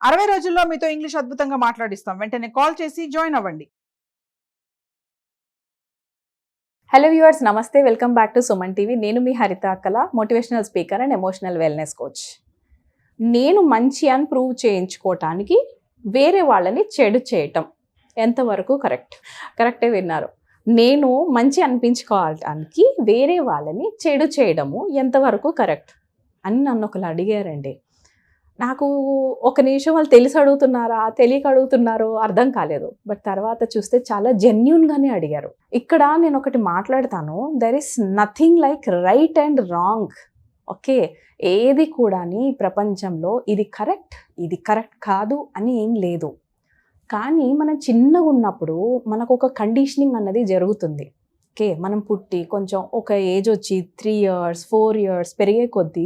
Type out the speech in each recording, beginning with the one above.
60 రోజుల్లో మీతో ఇంగ్లీష్ అద్భుతంగా మాట్లాడిస్తాం. వెంటనే కాల్ చేసి జాయిన్ అవ్వండి. హలో వ్యూవర్స్, నమస్తే. Welcome back to Suman TV. నేను మీ హరిత అక్కల, motivational speaker and emotional wellness coach. నేను మంచి అని ప్రూవ్ చేయించుకోవటానికి వేరే వాళ్ళని చెడు చేయటం ఎంతవరకు కరెక్టే విన్నారు. నేను మంచి అనిపించుకోవటానికి వేరే వాళ్ళని చెడు చేయడము ఎంతవరకు కరెక్ట్ అని నన్ను ఒకరు అడిగారండి. నాకు ఒక నిమిషం వాళ్ళు తెలిసి అడుగుతున్నారా తెలియక అడుగుతున్నారో అర్థం కాలేదు. బట్ తర్వాత చూస్తే చాలా జెన్యూన్గానే అడిగారు. ఇక్కడ నేను ఒకటి మాట్లాడతాను, there is nothing like right and wrong. Okay, ఏది కూడా ప్రపంచంలో ఇది కరెక్ట్ కాదు అని ఏం లేదు. కానీ మనం చిన్నగా ఉన్నప్పుడు మనకు ఒక కండిషనింగ్ అన్నది జరుగుతుంది. ఓకే, మనం పుట్టి కొంచెం ఒక ఏజ్ వచ్చి 3 years 4 years పెరిగే కొద్దీ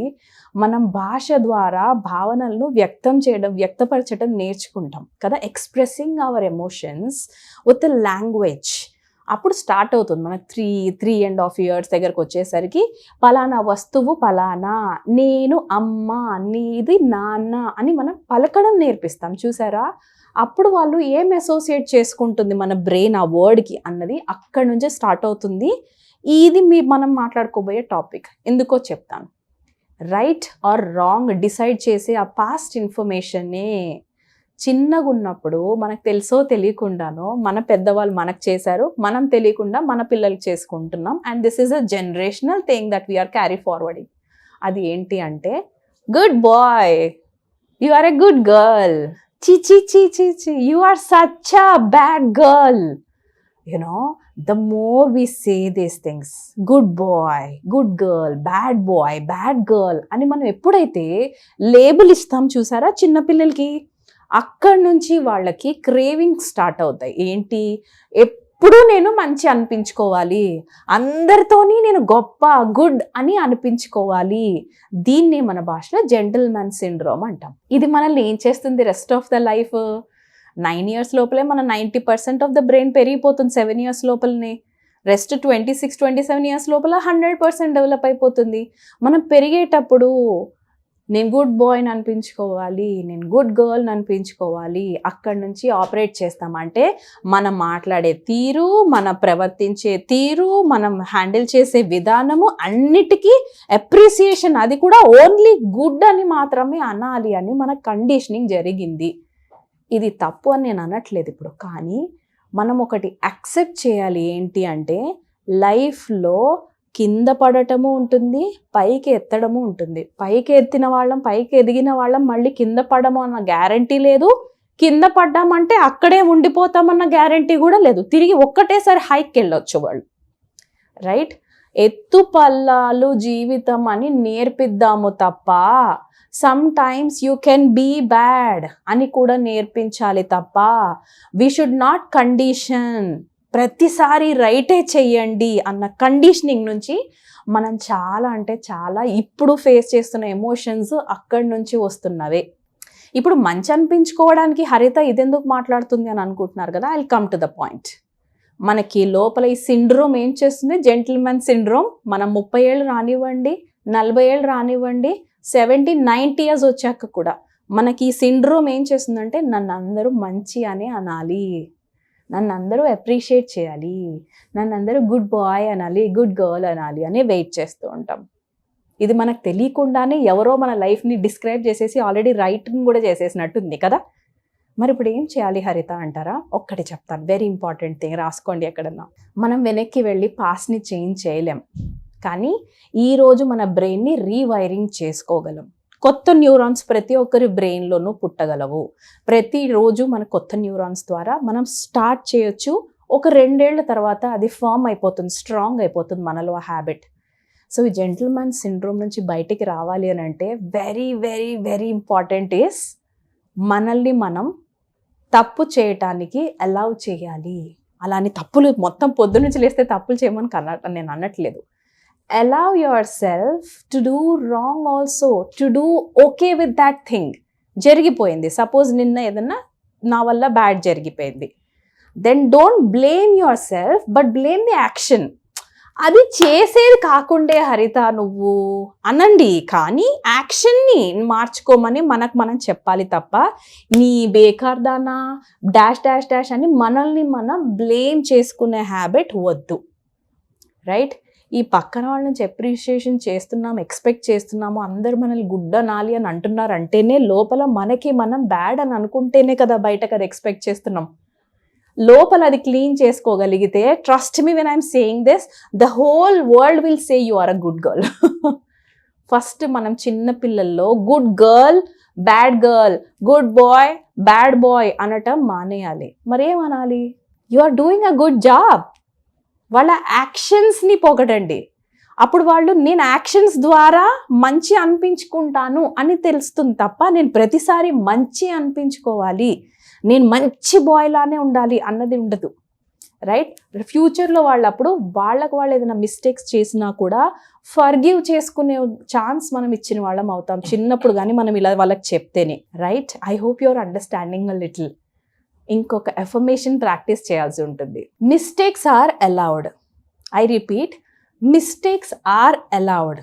మనం భాష ద్వారా భావనలను వ్యక్తపరచడం నేర్చుకుంటాం కదా. Expressing hour emotions with language అప్పుడు స్టార్ట్ అవుతుంది. మనకు 3.5 years దగ్గరకు వచ్చేసరికి పలానా వస్తువు పలానా, నేను అమ్మ, నీది నాన్న అని మనం పలకడం నేర్పిస్తాం. చూసారా, అప్పుడు వాళ్ళు ఏం అసోసియేట్ చేసుకుంటుంది మన బ్రెయిన్ ఆ వర్డ్కి అన్నది అక్కడి నుంచే స్టార్ట్ అవుతుంది. ఇది మనం మాట్లాడుకోబోయే టాపిక్. ఎందుకో చెప్తాను. రైట్ ఆర్ రాంగ్ డిసైడ్ చేసే ఆ పాస్ట్ ఇన్ఫర్మేషన్నే చిన్నగా ఉన్నప్పుడు మనకు తెలుసో తెలియకుండానో మన పెద్దవాళ్ళు మనకు చేశారు, మనం తెలియకుండా మన పిల్లలకి చేసుకుంటున్నాం. And this is a generational thing that we are carry forwarding. అది ఏంటి అంటే, good boy, you are a good girl, chi, you are such a bad girl. You know, the more we say these things, good boy, good girl, bad girl అని మనం ఎప్పుడైతే label ఇస్తాం చూసారా చిన్నపిల్లలకి, అక్కడి నుంచి వాళ్ళకి క్రేవింగ్ స్టార్ట్ అవుతాయి. ఏంటి, ఎప్పుడు నేను మంచి అనిపించుకోవాలి, అందరితోని నేను గొప్ప గుడ్ అని అనిపించుకోవాలి. దీన్ని మన భాషలో జెంటిల్మెన్ సిండ్రోమ్ అంటాం. ఇది మనల్ని ఏం చేస్తుంది rest of the life? 9 years లోపలే మన 90% ఆఫ్ ద బ్రెయిన్ పెరిగిపోతుంది. 7 years లోపలనే రెస్ట్ 26-27 years లోపల 100% డెవలప్ అయిపోతుంది. మనం పెరిగేటప్పుడు నేను గుడ్ బాయ్ని అనిపించుకోవాలి, నేను గుడ్ గర్ల్ని అనిపించుకోవాలి, అక్కడి నుంచి ఆపరేట్ చేస్తామంటే మనం మాట్లాడే తీరు, మన ప్రవర్తించే తీరు, మనం హ్యాండిల్ చేసే విధానము అన్నిటికీ అప్రిసియేషన్, అది కూడా ఓన్లీ గుడ్ అని మాత్రమే అనాలి అని మన కండిషనింగ్ జరిగింది. ఇది తప్పు అని నేను అనట్లేదు ఇప్పుడు. కానీ మనం ఒకటి యాక్సెప్ట్ చేయాలి. ఏంటి అంటే, లైఫ్లో కింద పడటము ఉంటుంది, పైకి ఎత్తడము ఉంటుంది. పైకి ఎత్తిన వాళ్ళం, పైకి ఎదిగిన వాళ్ళం మళ్ళీ కింద పడము అన్న గ్యారంటీ లేదు. కింద పడ్డామంటే అక్కడే ఉండిపోతామన్న గ్యారంటీ కూడా లేదు. తిరిగి ఒక్కటేసారి హైకి వెళ్ళొచ్చు వాళ్ళు. రైట్, ఎత్తు పల్లాలు జీవితం అని నేర్పిద్దాము తప్ప sometimes you can be bad అని కూడా నేర్పించాలి తప్ప వీ షుడ్ నాట్ కండిషన్ ప్రతిసారి రైటే చెయ్యండి అన్న కండిషనింగ్ నుంచి మనం చాలా అంటే చాలా ఇప్పుడు ఫేస్ చేస్తున్న ఎమోషన్స్ అక్కడి నుంచి వస్తున్నవే. ఇప్పుడు మంచి అనిపించుకోవడానికి హరిత ఇదెందుకు మాట్లాడుతుంది అని అనుకుంటున్నారు కదా. I'll come to the point. మనకి లోపల ఈ సిండ్రోమ్ ఏం చేస్తుంది? Gentlemen syndrome. మనం 30 ఏళ్ళు రానివ్వండి, 40 ఏళ్ళు రానివ్వండి, 70-90 years వచ్చాక కూడా మనకి ఈ సిండ్రోమ్ ఏం చేస్తుందంటే, నన్ను అందరూ మంచి అని అనాలి, నన్ను అందరూ అప్రిషియేట్ చేయాలి, నన్ను అందరూ గుడ్ బాయ్ అనాలి, గుడ్ గర్ల్ అనాలి అని వెయిట్ చేస్తూ ఉంటాం. ఇది మనకు తెలియకుండానే ఎవరో మన లైఫ్ని డిస్క్రైబ్ చేసేసి ఆల్రెడీ రైటింగ్ కూడా చేసేసినట్టుంది కదా. మరి ఇప్పుడు ఏం చేయాలి హరిత అంటారా? ఒక్కటి చెప్తాను, వెరీ ఇంపార్టెంట్ థింగ్, రాసుకోండి ఎక్కడన్నా. మనం వెనక్కి వెళ్ళి పాస్ట్ని చేంజ్ చేయలేం, కానీ ఈరోజు మన బ్రెయిన్ని రీవైరింగ్ చేసుకోగలం. కొత్త న్యూరాన్స్ ప్రతి ఒక్కరి బ్రెయిన్లోనూ పుట్టగలవు. ప్రతిరోజు మన కొత్త న్యూరాన్స్ ద్వారా మనం స్టార్ట్ చేయొచ్చు. ఒక 2 ఏళ్ల తర్వాత అది ఫామ్ అయిపోతుంది, స్ట్రాంగ్ అయిపోతుంది మనలో ఆ హ్యాబిట్. సో ఈ జెంటిల్మెన్ సిండ్రోమ్ నుంచి బయటికి రావాలి అని అంటే very very very important is మనల్ని మనం తప్పు చేయటానికి అలౌ చేయాలి. అలానే తప్పులు మొత్తం పొద్దు నుంచి లేస్తే తప్పులు చేయమని నేను అనట్లేదు. Allow yourself to do wrong also, to do okay with that thing. జరిగిపోయింది, సపోజ్ నిన్న ఏదన్నా నా వల్ల బ్యాడ్ జరిగిపోయింది, then don't blame yourself but blame the action. అది చేసేది కాకుండే హరిత నువ్వు అనండి, కానీ యాక్షన్ని మార్చుకోమని మనకు మనం చెప్పాలి తప్ప నీ బేకార్దానా డాష్ డాష్ డాష్ అని మనల్ని మనం బ్లేమ్ చేసుకునే హ్యాబిట్ వద్దు. రైట్? ఈ పక్కన వాళ్ళ నుంచి అప్రిషియేషన్ చేస్తున్నాము, ఎక్స్పెక్ట్ చేస్తున్నాము, అందరు మనల్ని గుడ్ అనాలి అని అంటున్నారు అంటేనే లోపల మనకి మనం బ్యాడ్ అని అనుకుంటేనే కదా బయటకు అది ఎక్స్పెక్ట్ చేస్తున్నాం. లోపల అది క్లీన్ చేసుకోగలిగితే, trust me when I'm saying this, the whole world will say you are a good girl. First మనం చిన్న పిల్లల్లో good girl, bad girl, good boy, bad boy అనటం మానేయాలి. మరేమనాలి? You are doing a good job. వాళ్ళ యాక్షన్స్ని పొగడండి. అప్పుడు వాళ్ళు నేను యాక్షన్స్ ద్వారా మంచి అనిపించుకుంటాను అని తెలుస్తుంది తప్ప నేను ప్రతిసారి మంచి అనిపించుకోవాలి, నేను మంచి బాయ్ లానే ఉండాలి అన్నది ఉండదు. రైట్? ఫ్యూచర్లో వాళ్ళప్పుడు వాళ్ళకు వాళ్ళు ఏదైనా మిస్టేక్స్ చేసినా కూడా ఫర్గివ్ చేసుకునే ఛాన్స్ మనం ఇచ్చిన వాళ్ళం అవుతాం చిన్నప్పుడు, కానీ మనం ఇలా వాళ్ళకి చెప్తేనే. Right? I hope your understanding a little. ఇంకొక ఎఫర్మేషన్ ప్రాక్టీస్ చేయాల్సి ఉంటుంది. Mistakes are allowed. I repeat, mistakes are allowed,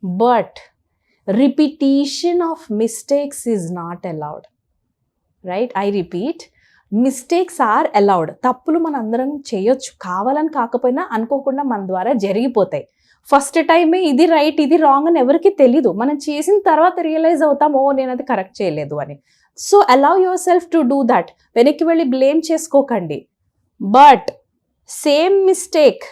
but repetition of mistakes is not allowed. Right? I repeat, mistakes are allowed. తప్పులు మన అందరం చేయొచ్చు, కావాలని కాకపోయినా అనుకోకుండా మన ద్వారా జరిగిపోతాయి. ఫస్ట్ టైమే ఇది రైట్ ఇది రాంగ్ అని ఎవరికి తెలీదు. మనం చేసిన తర్వాత రియలైజ్ అవుతాం, ఓ నేను అది కరెక్ట్ చేయలేదు అని. So allow yourself to do that. వెనక్కి వెళ్ళి బ్లేమ్ చేసుకోకండి. బట్ సేమ్ మిస్టేక్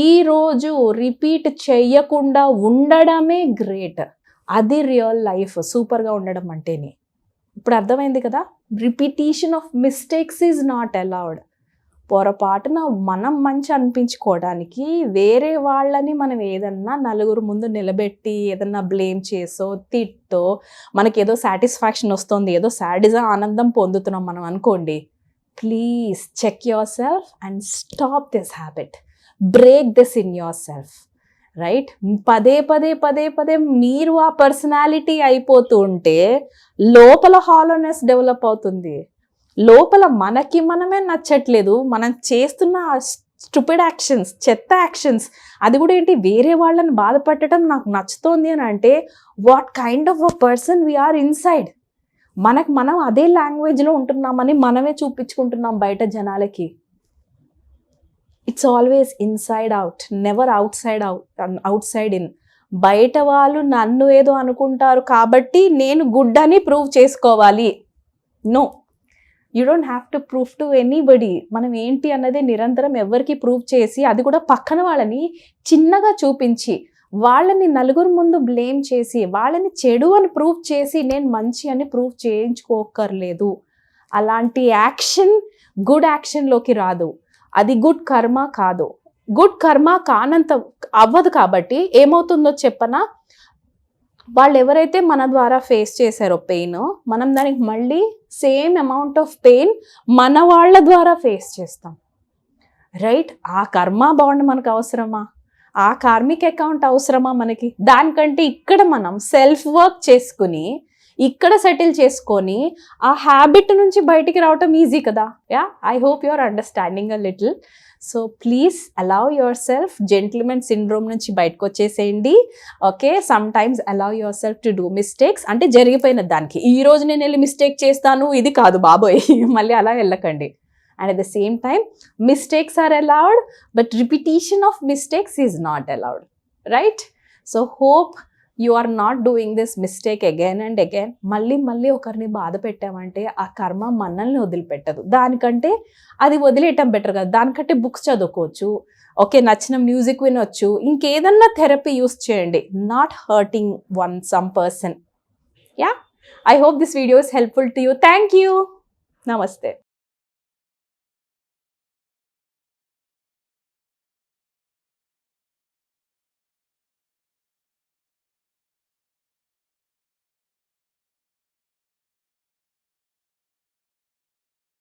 ఈరోజు రిపీట్ చెయ్యకుండా ఉండడమే గ్రేట్. అది రియల్ లైఫ్, సూపర్గా ఉండడం అంటేనే. ఇప్పుడు అర్థమైంది కదా? Repetition of mistakes is not allowed. పొరపాటున మనం మంచి అనిపించుకోవడానికి వేరే వాళ్ళని మనం ఏదన్నా నలుగురు ముందు నిలబెట్టి ఏదన్నా బ్లేమ్ చేసో తిట్టో మనకి ఏదో సాటిస్ఫాక్షన్ వస్తుంది, ఏదో సాడిజం ఆనందం పొందుతున్నాం మనం అనుకోండి, please check yourself and stop this habit. Break this in yourself. Right? పదే పదే పదే పదే మీరు ఆ పర్సనాలిటీ అయిపోతూ ఉంటే లోపల హాలోనెస్ డెవలప్ అవుతుంది. లోపల మనకి మనమే నచ్చట్లేదు, మనం చేస్తున్న స్టూపిడ్ యాక్షన్స్, చెత్త యాక్షన్స్, అది కూడా ఏంటి వేరే వాళ్ళని బాధపెట్టడం నాకు నచ్చుతోంది అని అంటే what kind of a person we are inside. మనకు మనం అదే లాంగ్వేజ్లో ఉంటున్నామని మనమే చూపించుకుంటున్నాం బయట జనాలకి. It's always inside out, never outside in. బయట వాళ్ళు నన్ను ఏదో అనుకుంటారు కాబట్టి నేను గుడ్ అని ప్రూవ్ చేసుకోవాలి. No, you don't have to prove to anybody. మనం ఏంటి అన్నది నిరంతరం ఎవరికి ప్రూవ్ చేసి, అది కూడా పక్కన వాళ్ళని చిన్నగా చూపించి, వాళ్ళని నలుగురు ముందు బ్లేమ్ చేసి, వాళ్ళని చెడు అని ప్రూవ్ చేసి నేను మంచి అని ప్రూవ్ చేయించుకోకర్లేదు. అలాంటి యాక్షన్ గుడ్ యాక్షన్లోకి రాదు. అది గుడ్ కర్మ కాదు. గుడ్ కర్మ కానంత అవ్వదు. కాబట్టి ఏమవుతుందో చెప్పనా, వాళ్ళు ఎవరైతే మన ద్వారా ఫేస్ చేశారో పెయిన్, మనం దానికి మళ్ళీ సేమ్ అమౌంట్ ఆఫ్ పెయిన్ మన వాళ్ళ ద్వారా ఫేస్ చేస్తాం. రైట్? ఆ కర్మ బాండ్ మనకు అవసరమా? ఆ కార్మిక్ అకౌంట్ అవసరమా మనకి? దానికంటే ఇక్కడ మనం సెల్ఫ్ వర్క్ చేసుకుని ఇక్కడ సెటిల్ చేసుకొని ఆ హ్యాబిట్ నుంచి బయటికి రావటం ఈజీ కదా. Yeah, I hope you are understanding a little. So please allow yourself, gentlemen syndrome నుంచి బయటకు వచ్చేసేయండి. Okay, sometimes allow yourself to do mistakes. అంటే జరిగిపోయిన దానికి ఈ రోజు నేను వెళ్ళి మిస్టేక్ చేస్తాను ఇది కాదు బాబోయ్, మళ్ళీ అలా వెళ్ళకండి. And at the same time mistakes are allowed, but repetition of mistakes is not allowed. Right? So hope you are not doing this mistake again and again. మళ్ళీ ఒకరిని బాధ పెట్టామంటే ఆ కర్మ మనల్ని వదిలిపెట్టదు. దానికంటే అది వదిలేయటం బెటర్ కదా. దానికంటే బుక్స్ చదువుకోవచ్చు, ఓకే, నచ్చిన మ్యూజిక్ వినొచ్చు, ఇంకేదన్నా థెరపీ యూస్ చేయండి. Not hurting some person. Yeah, I hope this video is helpful to you. Thank you. నమస్తే.